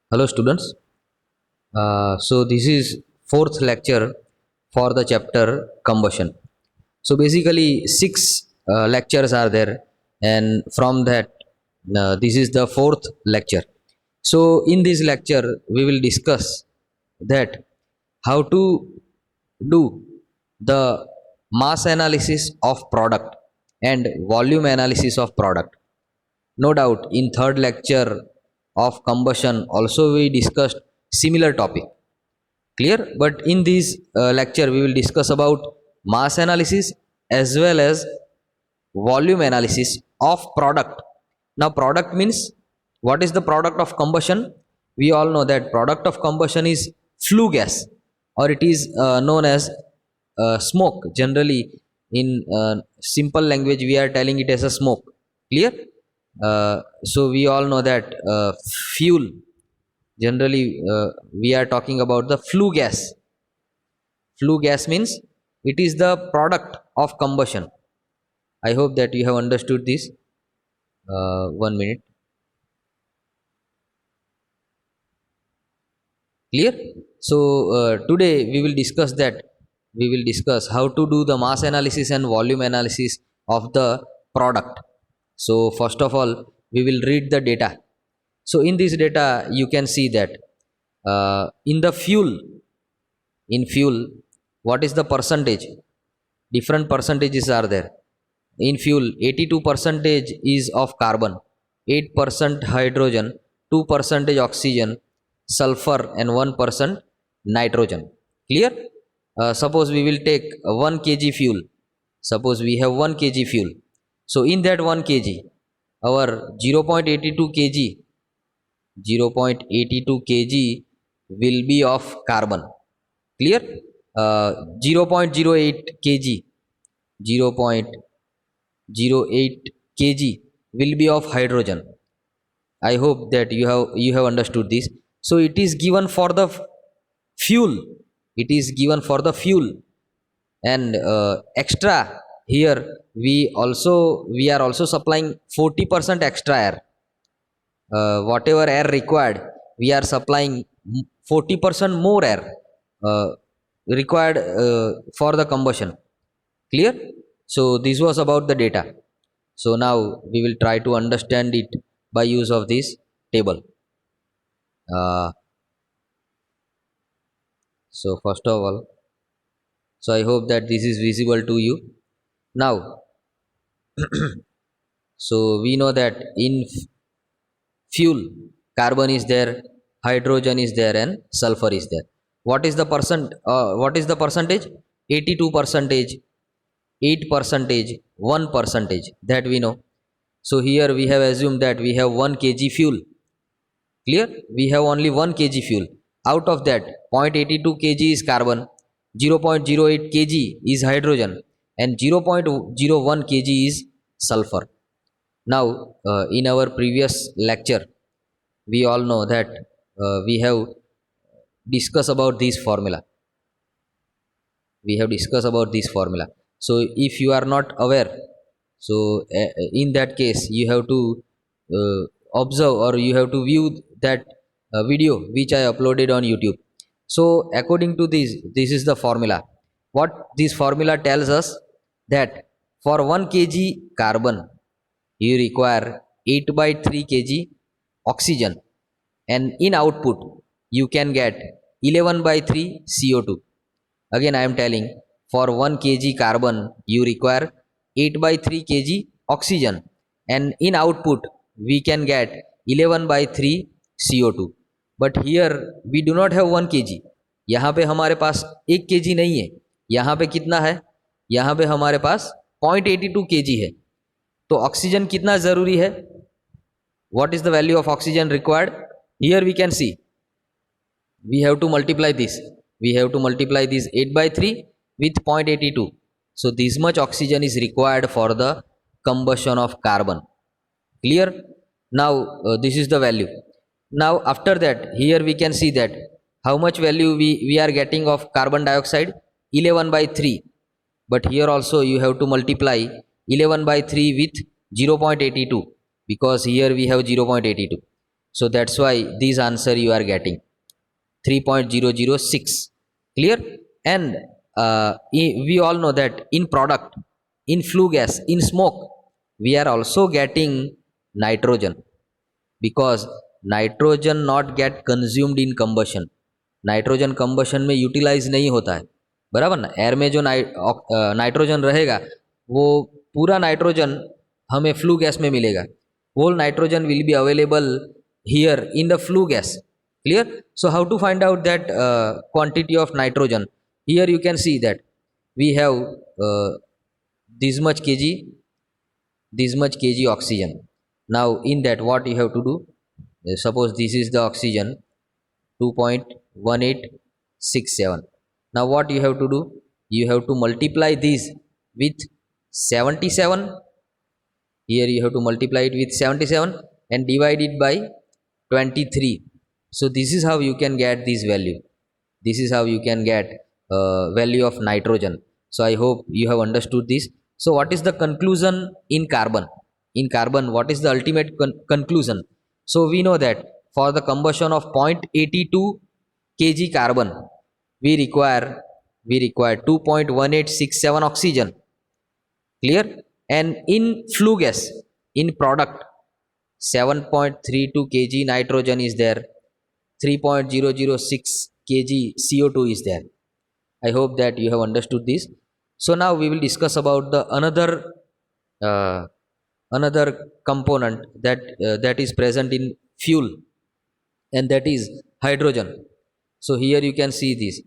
Hello students. So this is fourth lecture for the chapter combustion. So basically six lectures are there, and from that this is the fourth lecture. So in this lecture we will discuss that how to do the mass analysis of product and volume analysis of product. No doubt in third lecture of combustion also we discussed similar topic. Clear? But in this lecture we will discuss about mass analysis as well as volume analysis of product. Now product means, what is the product of combustion? We all know that product of combustion is flue gas, or it is known as smoke. Generally in simple language we are telling it as a smoke. Clear? So we all know that fuel, generally we are talking about the flue gas. Flue gas means it is the product of combustion. I hope that you have understood this. 1 minute. Clear? So today we will discuss how to do the mass analysis and volume analysis of the product. So first of all we will read the data. So in this data you can see that in the fuel, in fuel, what is the percentage? Different percentages are there. In fuel, 82 percentage is of carbon, 8% hydrogen, 2% oxygen, sulfur, and 1% nitrogen. Clear? Suppose we will take 1 kg fuel. Suppose we have 1 kg fuel. So in that 1 kg, our 0.82 kg 0.82 kg will be of carbon. Clear? 0.08 kg 0.08 kg will be of hydrogen. I hope that you have understood this. So it is given for the fuel. It is given for the fuel, and extra here we are also supplying 40% extra air. Whatever air required, we are supplying 40% more air uh, required for the combustion. Clear? So this was about the data. So now we will try to understand it by use of this table. uh, so first of all, so I hope that this is visible to you now. So we know that in fuel, carbon is there, hydrogen is there, and sulfur is there. What is the percentage? 82 percentage, 8 percentage, 1 percentage, that we know. So here we have assumed that we have 1 kg fuel. Clear? We have only 1 kg fuel. Out of that, 0.82 kg is carbon, 0.08 kg is hydrogen, and 0.01 kg is sulfur. Now in our previous lecture we all know that we have discussed about this formula. So if you are not aware, so in that case you have to uh, observe, or you have to view that video which I uploaded on YouTube. So according to this is the formula. What this formula tells us, that for 1 kg carbon you require 8 by 3 kg oxygen, and in output you can get 11 by 3 CO2. Again I am telling, for 1 kg carbon you require 8 by 3 kg oxygen, and in output we can get 11 by 3 CO2. But here we do not have 1 kg. यहाँ पे हमारे पास 1 kg नहीं है. यहाँ पे कितना है? यहाँ पे हमारे पास 0.82 kg है. तो ऑक्सीजन कितना ज़रूरी है? What is the value of oxygen required? Here we can see, we have to multiply this. We have to multiply this 8 by 3 with 0.82. So this much oxygen is required for the combustion of carbon. Clear? Now this is the value. Now after that, here we can see that how much value we are getting of carbon dioxide, 11 by 3. But here also you have to multiply 11 by 3 with 0.82, because here we have 0.82. So that's why this answer you are getting 3.006. Clear? And we all know that in product, in flue gas, in smoke, we are also getting nitrogen, because nitrogen not gate consumed in combustion. Nitrogen combustion में utilise नहीं होता है, बराबर ना. Air में जो nitrogen रहेगा, वो पूरा नाइट्रोजन हमें फ्लू गैस में मिलेगा. Whole nitrogen will be available here in the flue gas. Clear? So how to find out that quantity of nitrogen? Here you can see that we have this much kg, this much kg oxygen. Now in that, what you have to do, suppose this is the oxygen 2.1867. Now what you have to do, you have to multiply this with 77. Here you have to multiply it with 77 and divide it by 23. So this is how you can get this value. This is how you can get value of nitrogen. So I hope you have understood this. So what is the conclusion in carbon? In carbon, what is the ultimate conclusion? So we know that for the combustion of 0.82 kg carbon, we require 2.1867 oxygen. Clear? And in flue gas, in product, 7.32 kg nitrogen is there, 3.006 kg CO2 is there. I hope that you have understood this. So now we will discuss about the another component that is present in fuel, and that is hydrogen. So here you can see this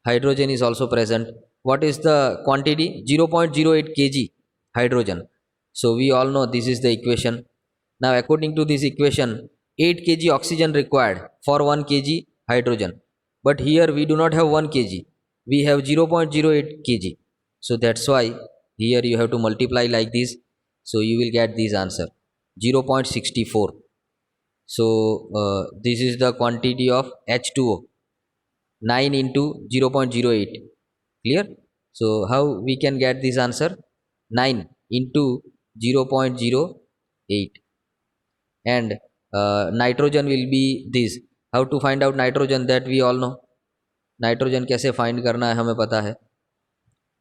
hydrogen is also present. What is the quantity? 0.08 kg hydrogen. So we all know this is the equation. Now according to this equation, 8 kg oxygen required for 1 kg hydrogen, but here we do not have 1 kg, we have 0.08 kg. So that's why here you have to multiply like this. So you will get this answer 0.64. So this is the quantity of H2O, 9 into 0.08. Clear? So how we can get this answer? 9 into 0.08, and nitrogen will be this. How to find out nitrogen? That we all know. Nitrogen कैसे find करना है हमें पता है.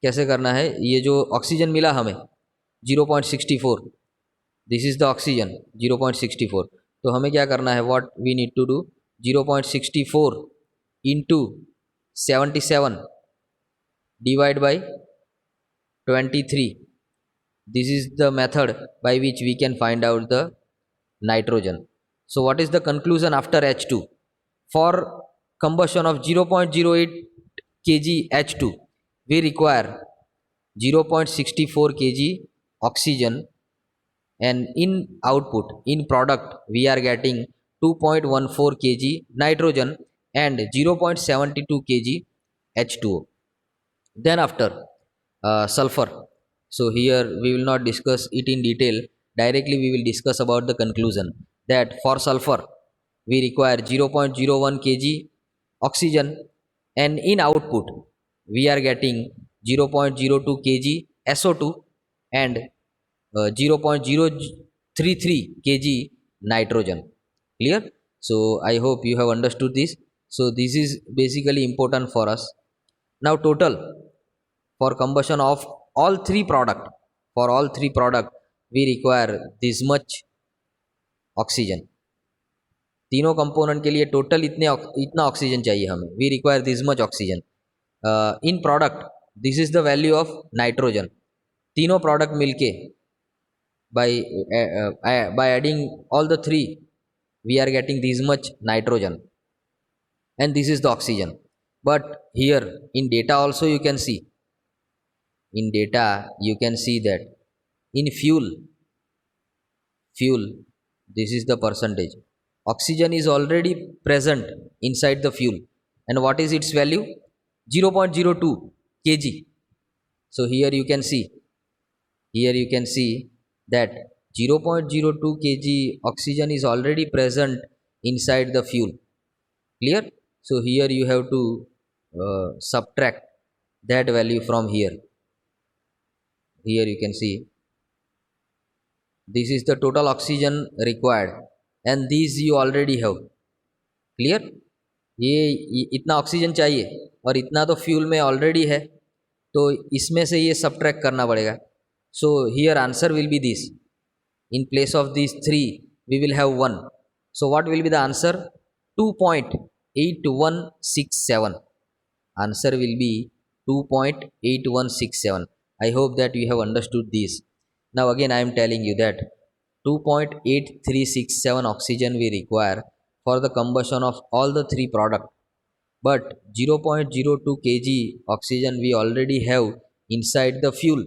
कैसे करना है? ये जो ऑक्सीजन मिला हमें 0.64, दिस इज द ऑक्सीजन 0.64. तो हमें क्या करना है? What we need to do, 0.64 into 77 divide by 23. This is the method by which we can find out the nitrogen. So what is the conclusion after H2? For combustion of 0.08 kg H2, we require 0.64 kg oxygen, and in output, in product, we are getting 2.14 kg nitrogen and 0.72 kg H2O. Then after sulfur. So here we will not discuss it in detail. Directly we will discuss about the conclusion, that for sulfur we require 0.01 kg oxygen, and in output we are getting 0.02 kg SO2 and 0.033 kg nitrogen. Clear? So I hope you have understood this. So this is basically important for us. Now total for combustion of all three product, for all three product we require this much oxygen. तीनों component के लिए total इतना oxygen चाहिए हमें. We require this much oxygen. In product, this is the value of nitrogen. तीनों product मिलके by adding all the three, we are getting this much nitrogen, and this is the oxygen. But here in data also you can see, in data you can see that in fuel, this is the percentage. Oxygen is already present inside the fuel, and what is its value? 0.02 kg. So here you can see that 0.02 kg oxygen is already present inside the fuel. Clear? So here you have to subtract that value from here. Here you can see this is the total oxygen required and these you already have. Clear? ये इतना oxygen चाहिए और इतना तो fuel में already है, तो इसमें से ये सबट्रैक्ट करना पड़ेगा. So here answer will be this. In place of these three, we will have 1. So what will be the answer? 2.8167. Answer will be 2.8167. I hope that you have understood this. Now again I am telling you that 2.8367 oxygen we require for the combustion of all the three products. But 0.02 kg oxygen we already have inside the fuel.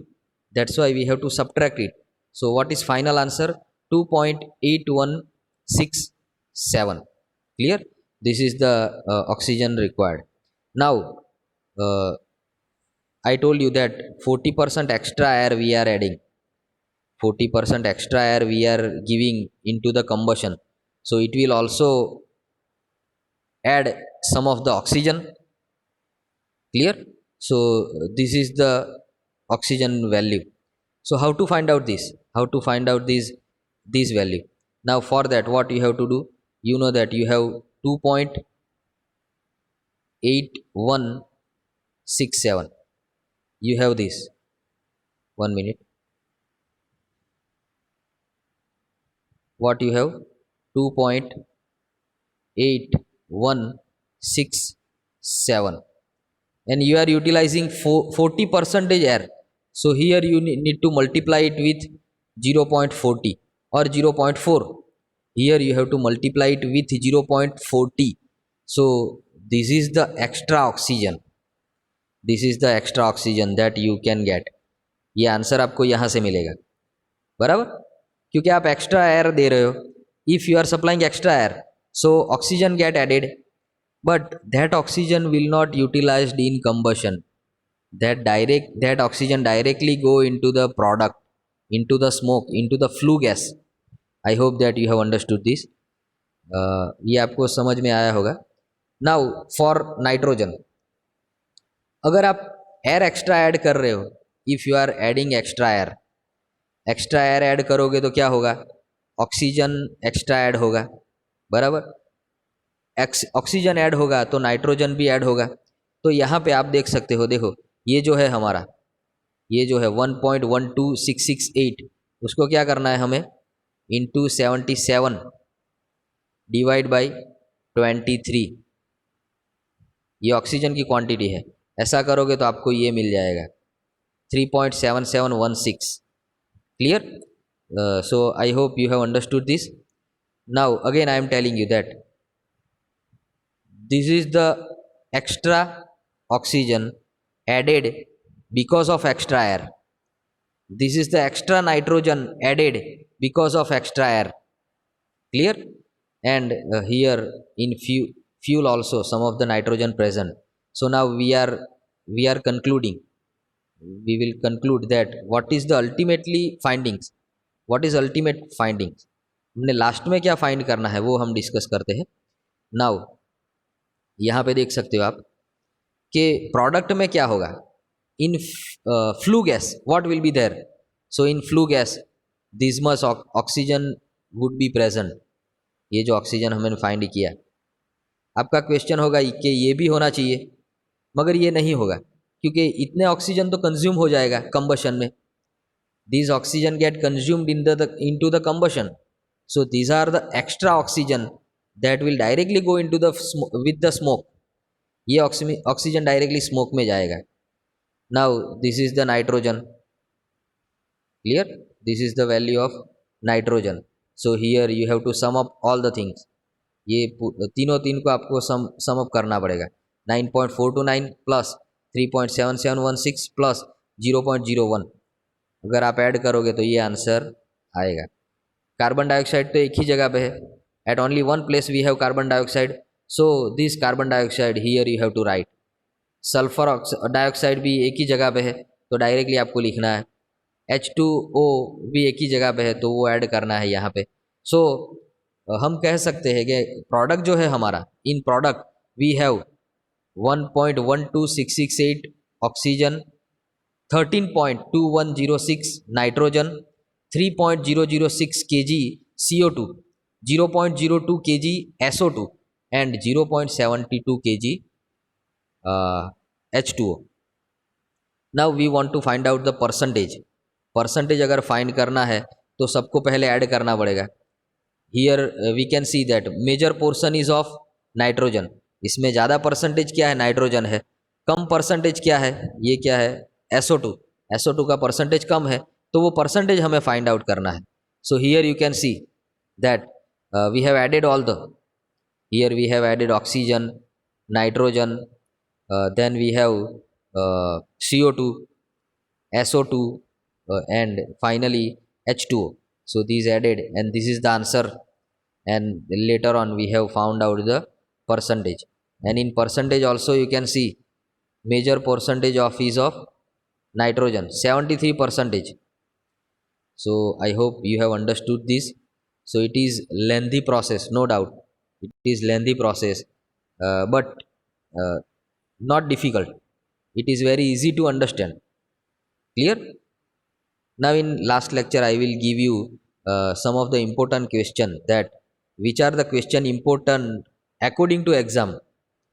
That's why we have to subtract it. So what is final answer? 2.8167. Clear? This is the oxygen required. Now I told you that 40% extra air we are adding. 40% extra air we are giving into the combustion. So it will also add some of the oxygen. Clear? So this is the oxygen value. So how to find out this? How to find out this value? Now for that what you have to do? You know that you have 2.8167. You have this. 1 minute. What you have? 2.8167, and you are utilizing 40% air. So here you need to multiply it with 0.40 or 0.4. Here you have to multiply it with 0.40. So this is the extra oxygen. This is the extra oxygen that you can get. ये answer आपको यहाँ से मिलेगा, बराबर, क्योंकि आप extra air दे रहे हो. If you are supplying extra air, so oxygen get added, but that oxygen will not utilized in combustion. That oxygen directly go into the product, into the smoke, into the flue gas. I hope that you have understood this. ये आपको समझ में आया होगा. Now for nitrogen, अगर आप air extra add कर रहे हो, if you are adding extra air add करोगे तो क्या होगा? ऑक्सीजन एक्स्ट्रा ऐड होगा, बराबर. ऑक्सीजन ऐड होगा तो नाइट्रोजन भी ऐड होगा. तो यहाँ पे आप देख सकते हो, देखो ये जो है हमारा, ये जो है 1.12668, उसको क्या करना है हमें? Into 77 divide by 23. ये ऑक्सीजन की क्वांटिटी है. ऐसा करोगे तो आपको ये मिल जाएगा 3.7716. Clear? So I hope you have understood this. Now again I am telling you that this is the extra oxygen added because of extra air. This is the extra nitrogen added because of extra air. Clear? And here in fuel also some of the nitrogen present. So now we are concluding. We will conclude that what is the ultimately findings. What is ultimate findings? हमने last में क्या find करना है वो हम discuss करते हैं. Now यहाँ पे देख सकते हो आप कि प्रोडक्ट में क्या होगा. In flue gas what will be there? So in flue gas this much oxygen would be present. ये जो ऑक्सीजन हमने फाइंड किया, आपका क्वेश्चन होगा कि ये भी होना चाहिए, मगर ये नहीं होगा क्योंकि इतने ऑक्सीजन तो कंज्यूम हो जाएगा कंबशन में. These oxygen get consumed into the combustion. So these are the extra oxygen that will directly go into the with the smoke. ये ऑक्सीजन डायरेक्टली स्मोक में जाएगा. Now this is the nitrogen. Clear? This is the value of nitrogen. So here you have to sum up all the things. ये तीन को आपको सम up करना पड़ेगा. 9.429 plus 3.7716 plus 0.01. अगर आप ऐड करोगे तो ये आंसर आएगा. कार्बन डाइऑक्साइड तो एक ही जगह पे है. At only one place we have carbon dioxide. So this carbon dioxide here you have to write. Sulphur dioxide भी एक ही जगह पे है तो डायरेक्टली आपको लिखना है. H2O भी एक ही जगह पे है तो वो ऐड करना है यहाँ पे. सो हम कह सकते हैं कि प्रोडक्ट जो है हमारा, in product we have 1.12668 oxygen, 13.2106 nitrogen, 3.006 kg CO2, 0.02 kg SO2 and 0.72 kg H2O. Now we want to find out the percentage अगर find करना है तो सबको पहले ऐड करना पड़ेगा. Here we can see that major portion is of nitrogen. इसमें ज़्यादा परसेंटेज क्या है, नाइट्रोजन है. कम परसेंटेज क्या है, ये क्या है, SO2 का परसेंटेज कम है, तो वो परसेंटेज हमें फाइंड आउट करना है. So here you can see that we have added all the, here we have added oxygen, nitrogen, then we have CO2, SO2, and finally H2O. So these added and this is the answer, and later on we have found out the percentage. And in percentage also you can see major percentage of is of nitrogen, 73%. So I hope you have understood this. So it is lengthy process, no doubt it is lengthy process, but not difficult. It is very easy to understand. Clear? Now in last lecture I will give you some of the important question, that which are the question important according to exam.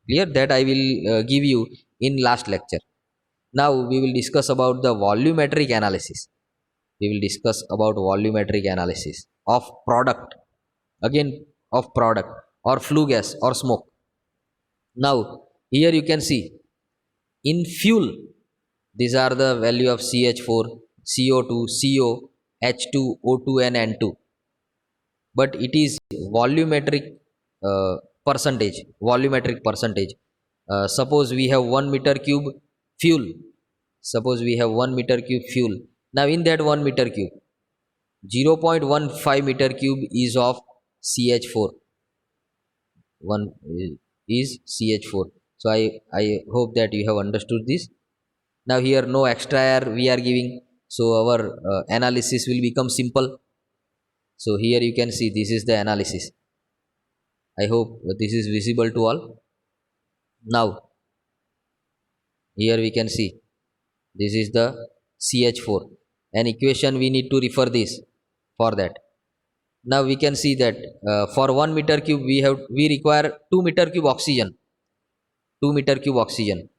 Clear? That I will give you in last lecture. Now we will discuss about the volumetric analysis. We will discuss about volumetric analysis of product, again of product, or flue gas or smoke. Now here you can see in fuel, these are the value of CH4, CO2, CO, H2, O2 and N2. But it is volumetric percentage. Suppose we have 1 meter cube fuel. Suppose we have 1 meter cube fuel. Now in that 1 meter cube, 0.15 meter cube is of CH4. 1 is CH4. So I hope that you have understood this. Now here no extra air we are giving, so our analysis will become simple. So here you can see this is the analysis. I hope this is visible to all. Now here we can see this is the CH4, an equation we need to refer this for that. Now we can see that for 1 meter cube we require 2 meter cube oxygen,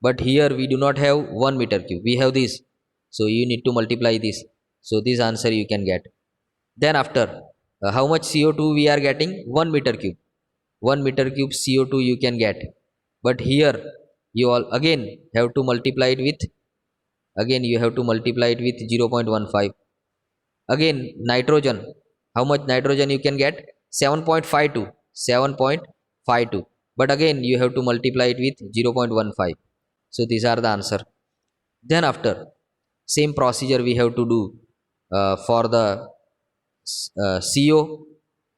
but here we do not have 1 meter cube, we have this, so you need to multiply this. So this answer you can get. Then after how much CO2 we are getting, 1 meter cube, 1 meter cube CO2 you can get, but here you all again have to multiply it with, 0.15. Again nitrogen, how much nitrogen you can get, 7.52, but again you have to multiply it with 0.15. So these are the answer. Then after same procedure we have to do for the CO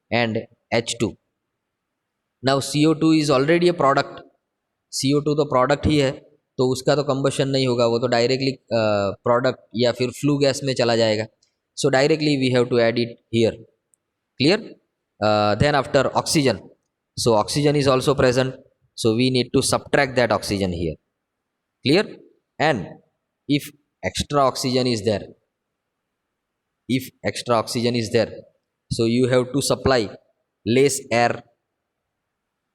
and H2. Now CO2 is already a product, CO2 तो product ही है, तो उसका तो combustion नहीं होगा, वो तो directly product या फिर फ्लू गैस में चला जाएगा. So directly we have to add it here. Clear? Then after oxygen, so oxygen is also present, so we need to subtract that oxygen here. Clear? And if extra oxygen is there, so you have to supply less air.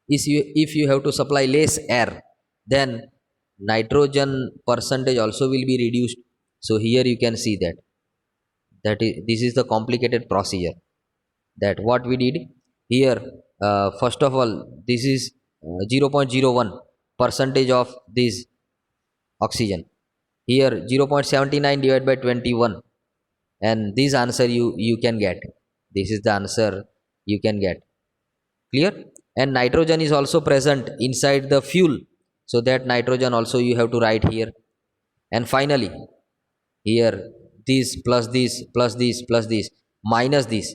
If you have to supply less air, then nitrogen percentage also will be reduced. So here you can see that this is the complicated procedure, that what we did here. First of all, this is 0.01 percentage of this oxygen, here 0.79 divided by 21, and this answer you can get, this is the answer you can get. Clear? And nitrogen is also present inside the fuel, so that nitrogen also you have to write here. And finally here this plus this plus this plus this minus this,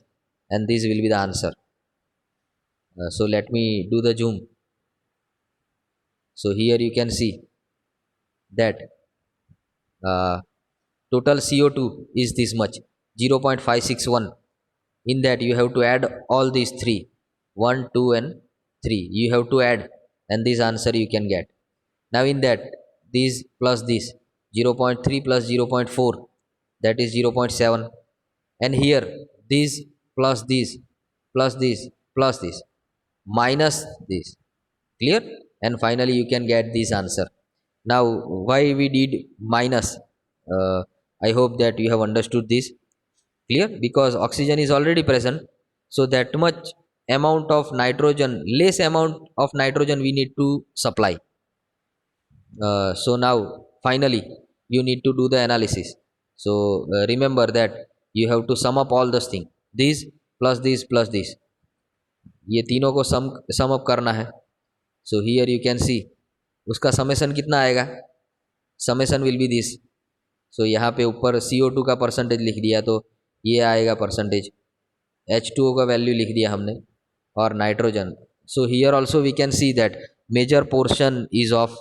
and this will be the answer. So let me do the zoom. So here you can see that total CO2 is this much, 0.561. In that you have to add all these three, 1, 2 and 3 you have to add, and this answer you can get. Now in that this plus this 0.3 plus 0.4, that is 0.7, and here this plus this plus this plus this minus this. Clear? And finally you can get this answer. Now why we did minus? I hope that you have understood this. Clear? Because oxygen is already present, so that much amount of nitrogen, less amount of nitrogen we need to supply. So now finally you need to do the analysis. So remember that you have to sum up all those things, this plus this, ये तीनों को सम up करना है. So here you can see उसका summation कितना आएगा. Summation will be this. So यहाँ पे ऊपर CO2 का परसेंटेज लिख दिया तो ये आएगा परसेंटेज. H2O का वैल्यू लिख दिया हमने और nitrogen. So here also we can see that major portion is of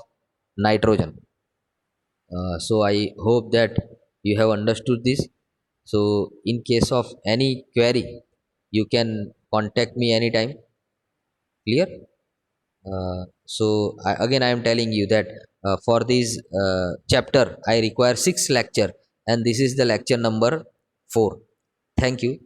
nitrogen. So I hope that you have understood this. So in case of any query, you can contact me anytime. Clear? Again I am telling you that for this chapter I require 6 lecture, and this is the lecture number 4. Thank you.